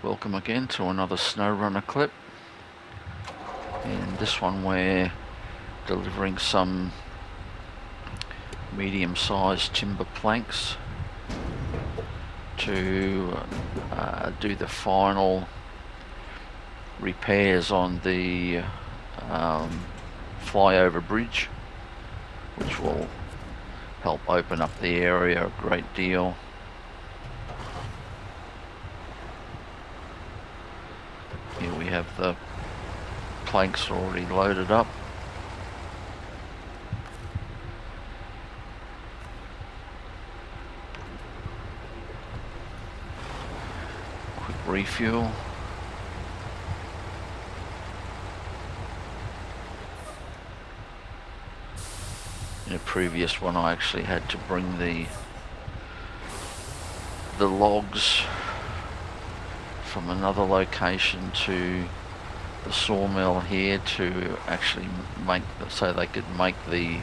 Welcome again to another SnowRunner clip. In this one we're delivering some medium-sized timber planks to do the final repairs on the flyover bridge, which will help open up the area a great deal. Here we have the planks already loaded up. Quick refuel. In a previous one I actually had to bring the logs from another location to the sawmill here to actually make, so they could make the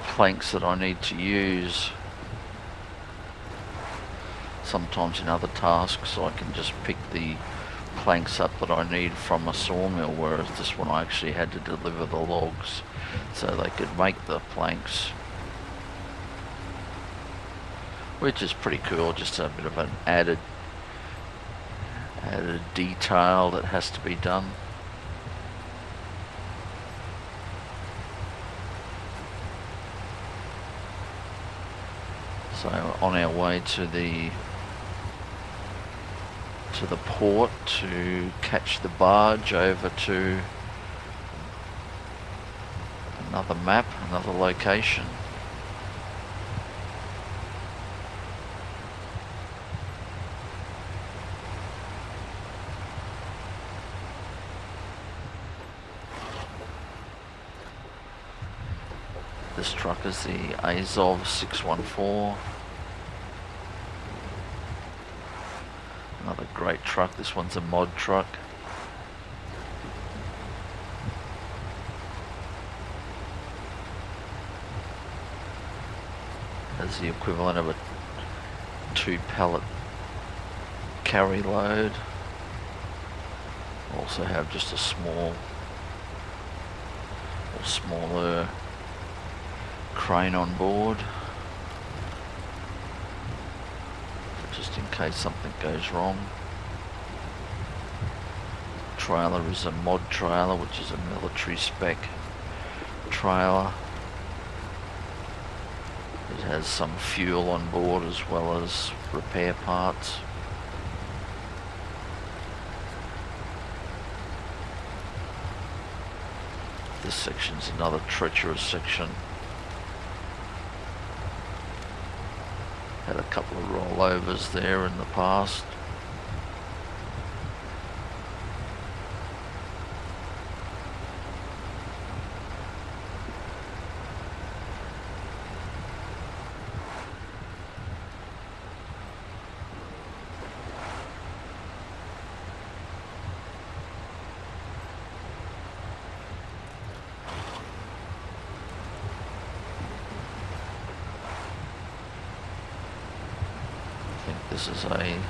planks that I need to use. Sometimes in other tasks I can just pick the planks up that I need from a sawmill, whereas this one I actually had to deliver the logs so they could make the planks, which is pretty cool. Just a bit of an added detail that has to be done. So on our way to the port to catch the barge over to another map, another location. This truck is the Azov 614. Another great truck. This one's a mod truck. Has the equivalent of a 2-pallet carry load. Also have just a small or smaller crane on board, just in case something goes wrong. Trailer is a mod trailer, which is a military spec trailer. It has some fuel on board as well as repair parts. This section's another treacherous section. Had a couple of rollovers there in the past. This is a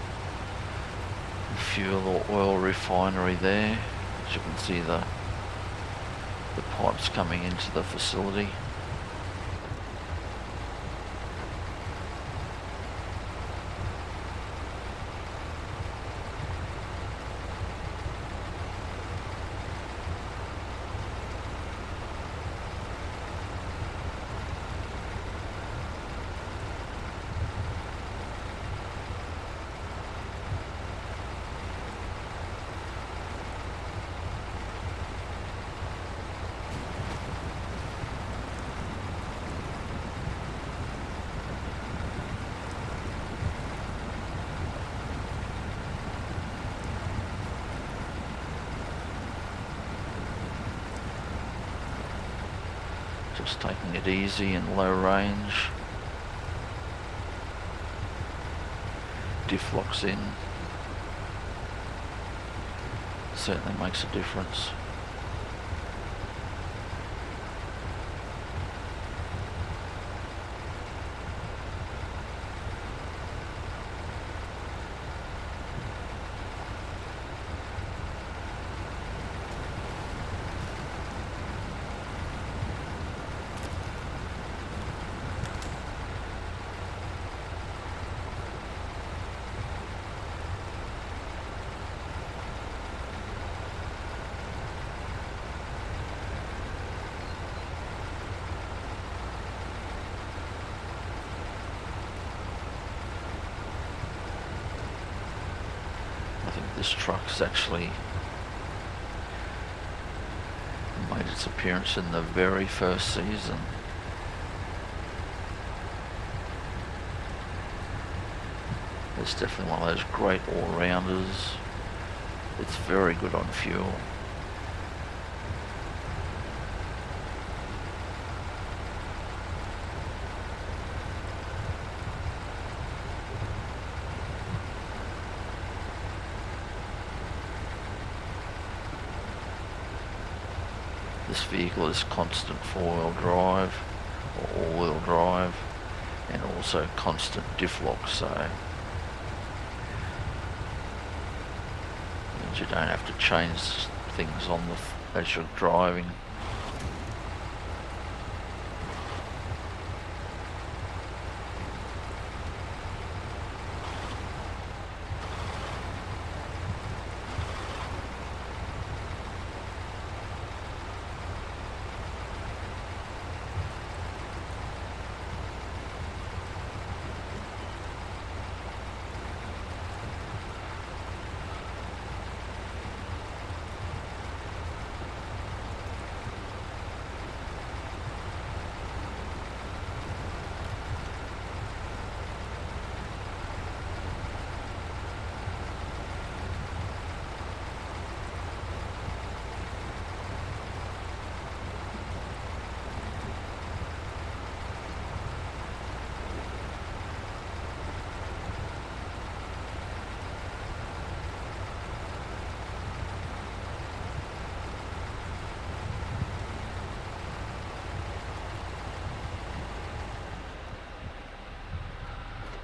fuel or oil refinery there. As you can see, the pipes coming into the facility. Just taking it easy in low range. Diff locks in. Certainly makes a difference. this truck's actually made its appearance in the very first season. It's definitely one of those great all-rounders. It's very good on fuel. This vehicle is constant four-wheel drive or all-wheel drive, and also constant diff lock, so means you don't have to change things on as you're driving.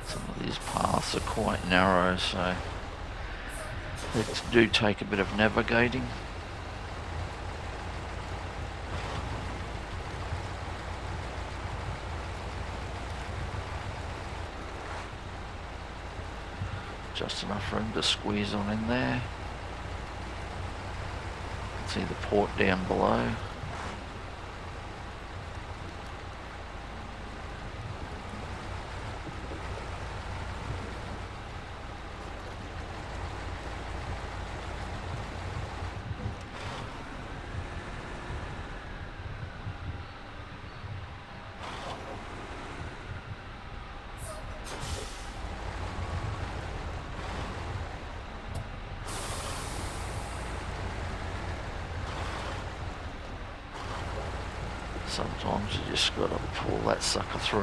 Some of these paths are quite narrow, so they do take a bit of navigating. Just enough room to squeeze on in there. You can see the port down below. Sometimes you just got to pull that sucker through.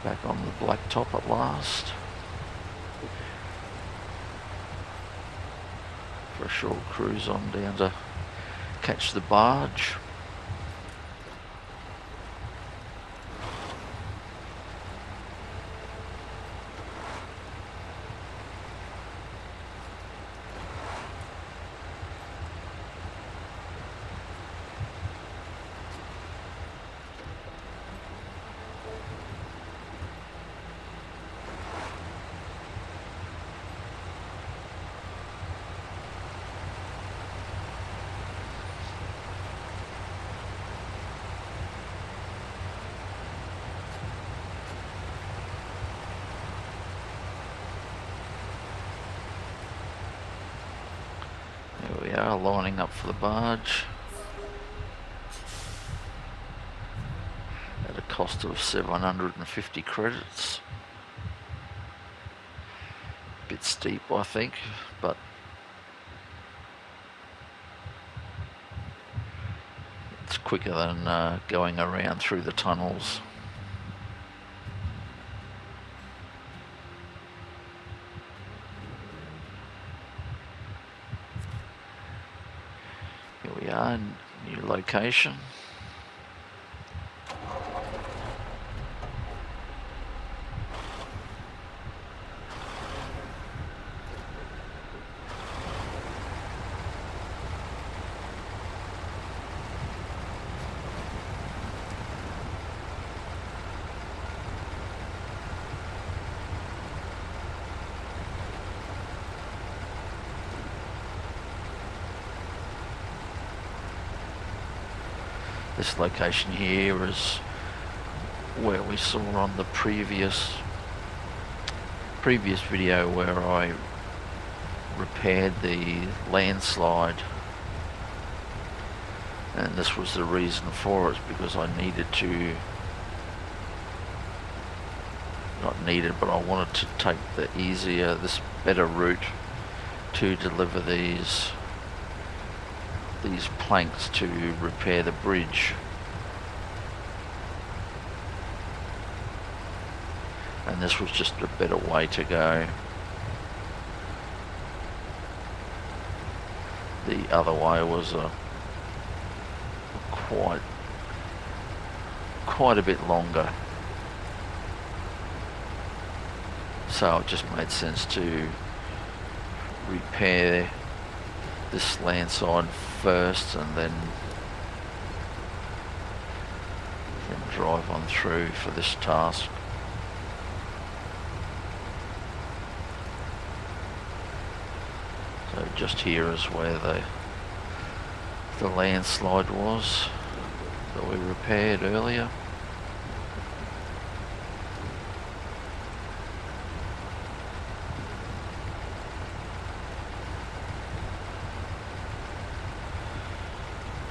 Back on the blacktop at last. For a short cruise on down to catch the barge. Here we are, lining up for the barge at a cost of 750 credits. Bit steep, I think, but it's quicker than going around through the tunnels. Here we are, new location. This location here is where we saw on the previous video where I repaired the landslide, and this was the reason for it, because I needed to, not needed, but I wanted to take this better route to deliver these planks to repair the bridge. And this was just a better way to go. The other way was quite a bit longer. So it just made sense to repair this landslide first and then drive on through for this task. So just here is where the landslide was that we repaired earlier.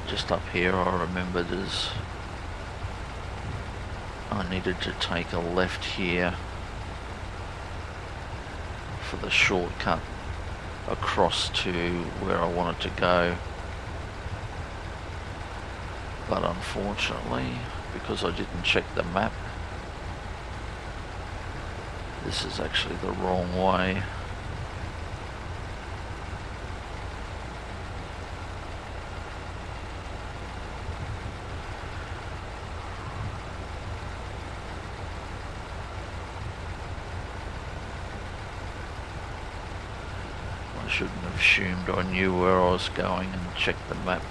Just up here I remembered I needed to take a left here for the shortcut across to where I wanted to go, but unfortunately, because I didn't check the map, this is actually the wrong way. I shouldn't have assumed I knew where I was going and checked the map.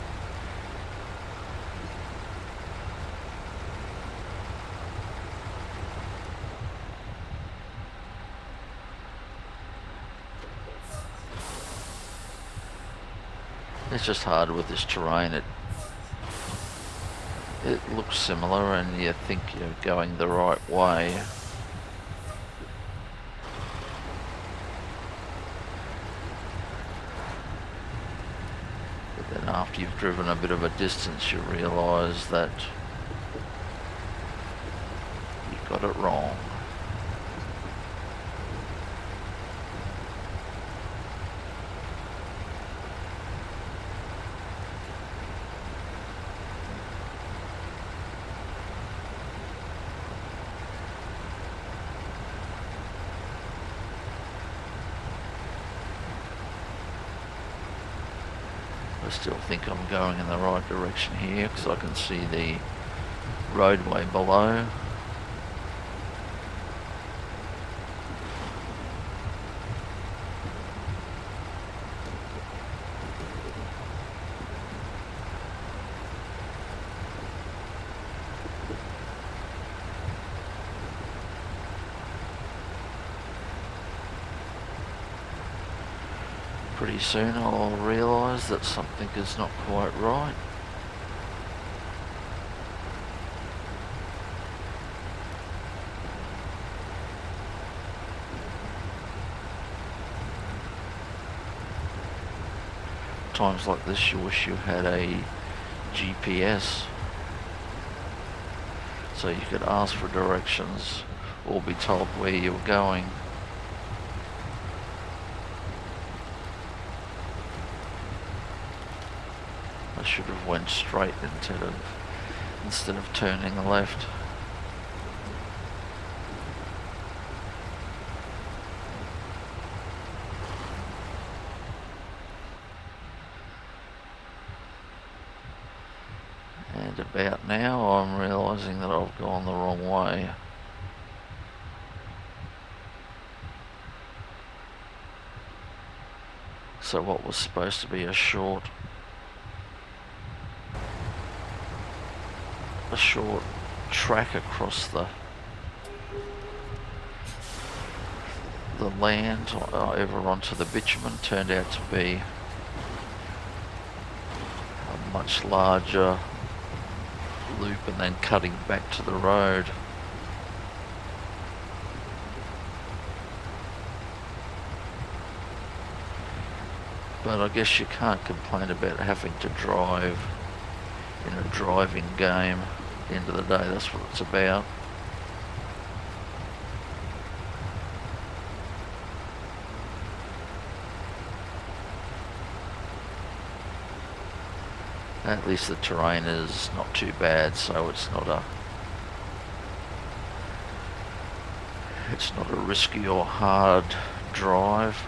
It's just hard with this terrain. It looks similar and you think you're going the right way. And after you've driven a bit of a distance, you realise that you got it wrong. I still think I'm going in the right direction here because I can see the roadway below. Pretty soon I'll realise that something is not quite right. Times like this you wish you had a GPS so you could ask for directions or be told where you're going. I should have went straight instead of turning left. And about now I'm realising that I've gone the wrong way. So what was supposed to be a short track across the land over onto the bitumen turned out to be a much larger loop and then cutting back to the road. But I guess you can't complain about having to drive in a driving game. At the end of the day, that's what it's about. At least the terrain is not too bad, so it's not a risky or hard drive.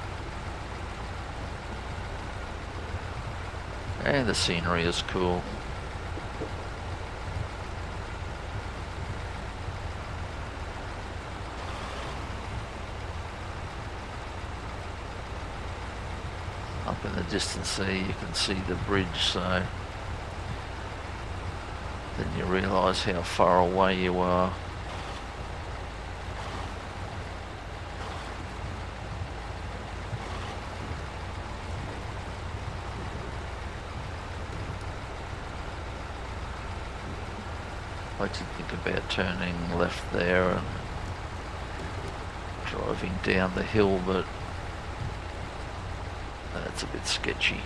And the scenery is cool. Up in the distance there you can see the bridge, so then you realise how far away you are. I did think about turning left there and driving down the hill, but that's a bit sketchy.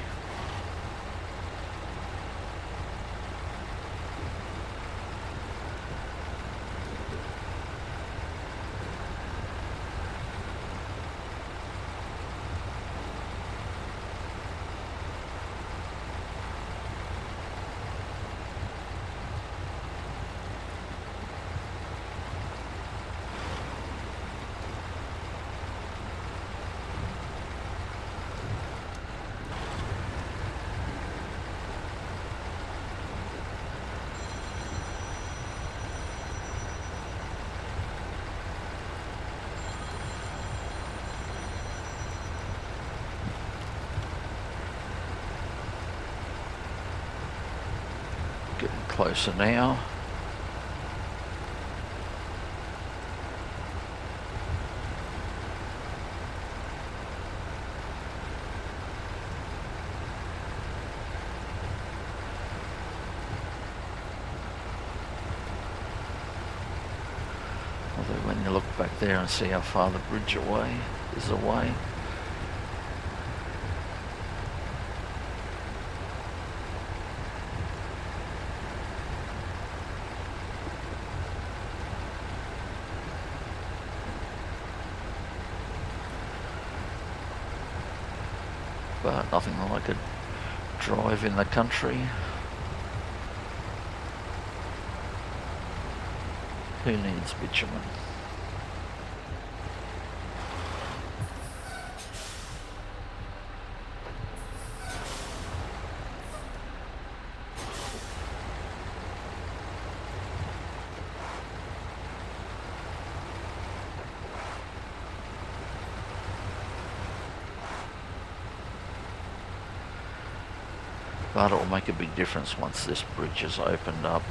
Getting closer now. Although when you look back there and see how far the bridge is away. But nothing like a drive in the country. Who needs bitumen? But it will make a big difference once this bridge is opened up.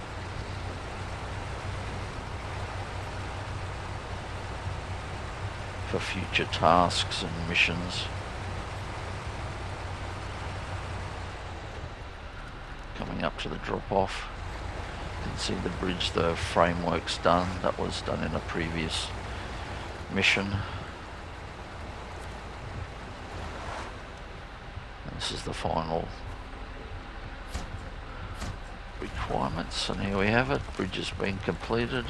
For future tasks and missions. Coming up to the drop-off. You can see the bridge, the framework's done. That was done in a previous mission. And this is the final requirements, and here we have it. Bridge has been completed.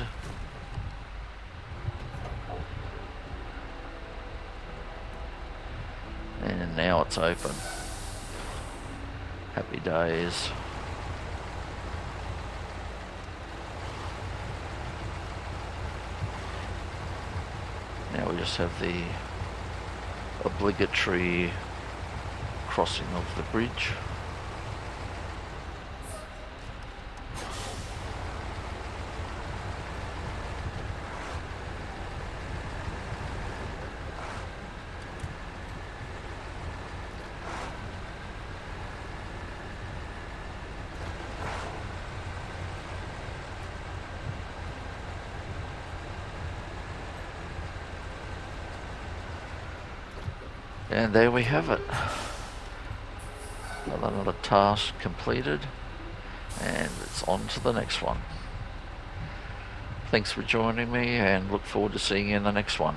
And now it's open. Happy days. Now we just have the obligatory crossing of the bridge. And there we have it. Another task completed. and it's on to the next one. Thanks for joining me, and look forward to seeing you in the next one.